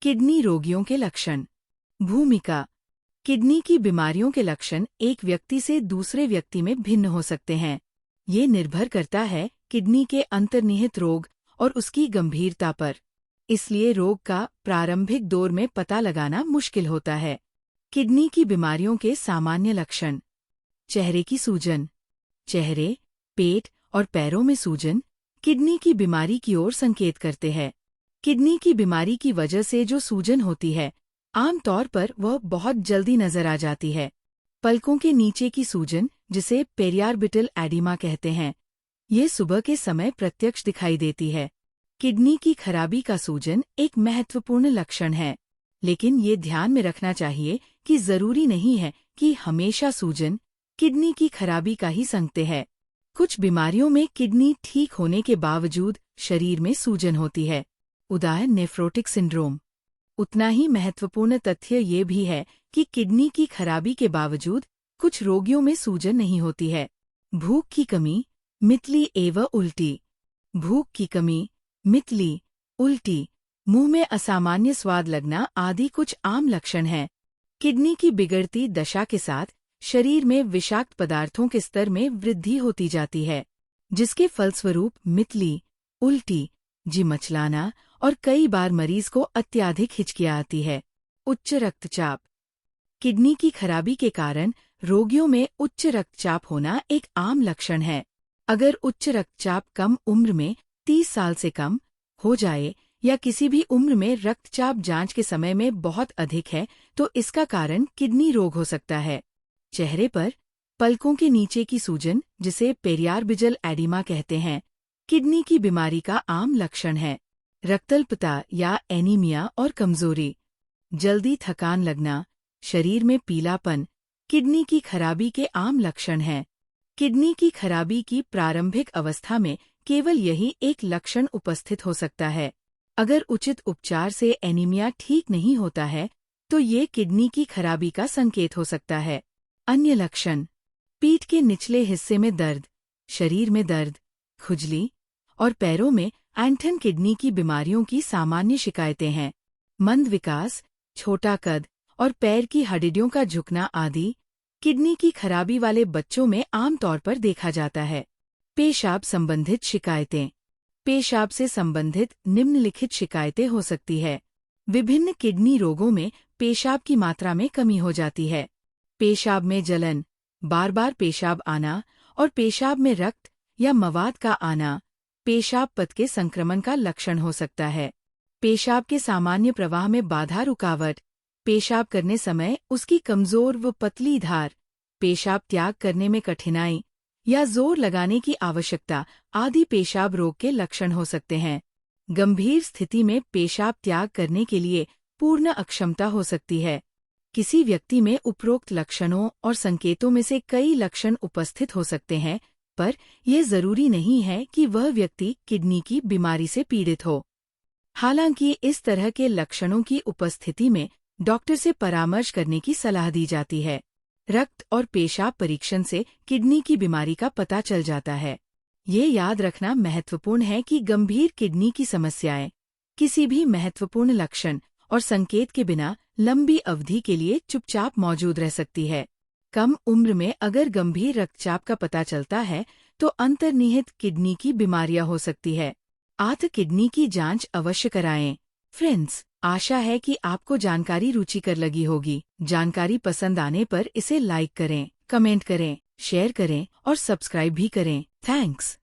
Kidney रोगियों के लक्षण। भूमिका। किडनी की बीमारियों के लक्षण एक व्यक्ति से दूसरे व्यक्ति में भिन्न हो सकते हैं। ये निर्भर करता है किडनी के अंतर्निहित रोग और उसकी गंभीरता पर। इसलिए रोग का प्रारंभिक दौर में पता लगाना मुश्किल होता है। किडनी की बीमारियों के सामान्य लक्षण। चेहरे की सूजन। चेहरे, पेट और पैरों में सूजन किडनी की बीमारी की ओर संकेत करते हैं। किडनी की बीमारी की वजह से जो सूजन होती है, आमतौर पर वह बहुत जल्दी नजर आ जाती है। पलकों के नीचे की सूजन, जिसे पेरियार्बिटल एडिमा कहते हैं, ये सुबह के समय प्रत्यक्ष दिखाई देती है। किडनी की खराबी का सूजन एक महत्वपूर्ण लक्षण है, लेकिन ये ध्यान में रखना चाहिए कि जरूरी नहीं है कि हमेशा सूजन किडनी की खराबी का ही संकेत है। कुछ बीमारियों में किडनी ठीक होने के बावजूद शरीर में सूजन होती है, उदाहरण नेफ्रोटिक सिंड्रोम। उतना ही महत्वपूर्ण तथ्य ये भी है कि किडनी की खराबी के बावजूद कुछ रोगियों में सूजन नहीं होती है। भूख की कमी, मितली एवं उल्टी। भूख की कमी, मितली, उल्टी, मुंह में असामान्य स्वाद लगना आदि कुछ आम लक्षण हैं। किडनी की बिगड़ती दशा के साथ शरीर में विषाक्त पदार्थों के स्तर में वृद्धि होती जाती है, जिसके फलस्वरूप मितली, उल्टी, जी मचलाना और कई बार मरीज को अत्यधिक हिचकियाँ आती है। उच्च रक्तचाप। किडनी की खराबी के कारण रोगियों में उच्च रक्तचाप होना एक आम लक्षण है। अगर उच्च रक्तचाप कम उम्र में 30 साल से कम हो जाए या किसी भी उम्र में रक्तचाप जांच के समय में बहुत अधिक है, तो इसका कारण किडनी रोग हो सकता है। चेहरे पर पलकों के नीचे की सूजन, जिसे पेरियार्बिटल एडिमा कहते हैं, किडनी की बीमारी का आम लक्षण है। रक्तल्पता या एनीमिया और कमजोरी। जल्दी थकान लगना, शरीर में पीलापन किडनी की खराबी के आम लक्षण हैं। किडनी की खराबी की प्रारंभिक अवस्था में केवल यही एक लक्षण उपस्थित हो सकता है। अगर उचित उपचार से एनीमिया ठीक नहीं होता है, तो ये किडनी की खराबी का संकेत हो सकता है। अन्य लक्षण। पीठ के निचले हिस्से में दर्द, शरीर में दर्द, खुजली और पैरों में ऐंठन किडनी की बीमारियों की सामान्य शिकायतें हैं। मंद विकास, छोटा कद और पैर की हड्डियों का झुकना आदि किडनी की खराबी वाले बच्चों में आमतौर पर देखा जाता है। पेशाब संबंधित शिकायतें। पेशाब से संबंधित निम्नलिखित शिकायतें हो सकती है। विभिन्न किडनी रोगों में पेशाब की मात्रा में कमी हो जाती है। पेशाब में जलन, बार बार पेशाब आना और पेशाब में रक्त या मवाद का आना पेशाब पथ के संक्रमण का लक्षण हो सकता है। पेशाब के सामान्य प्रवाह में बाधा, रुकावट, पेशाब करने समय उसकी कमजोर व पतली धार, पेशाब त्याग करने में कठिनाई या जोर लगाने की आवश्यकता आदि पेशाब रोग के लक्षण हो सकते हैं। गंभीर स्थिति में पेशाब त्याग करने के लिए पूर्ण अक्षमता हो सकती है। किसी व्यक्ति में उपरोक्त लक्षणों और संकेतों में से कई लक्षण उपस्थित हो सकते हैं, पर यह जरूरी नहीं है कि वह व्यक्ति किडनी की बीमारी से पीड़ित हो। हालांकि इस तरह के लक्षणों की उपस्थिति में डॉक्टर से परामर्श करने की सलाह दी जाती है। रक्त और पेशाब परीक्षण से किडनी की बीमारी का पता चल जाता है। ये याद रखना महत्वपूर्ण है कि गंभीर किडनी की समस्याएं किसी भी महत्वपूर्ण लक्षण और संकेत के बिना लंबी अवधि के लिए चुपचाप मौजूद रह सकती है। कम उम्र में अगर गंभीर रक्तचाप का पता चलता है, तो अंतर्निहित किडनी की बीमारियां हो सकती है। आंत किडनी की जांच अवश्य कराएं। फ्रेंड्स, आशा है कि आपको जानकारी रुचिकर लगी होगी। जानकारी पसंद आने पर इसे लाइक करें, कमेंट करें, शेयर करें और सब्सक्राइब भी करें। थैंक्स।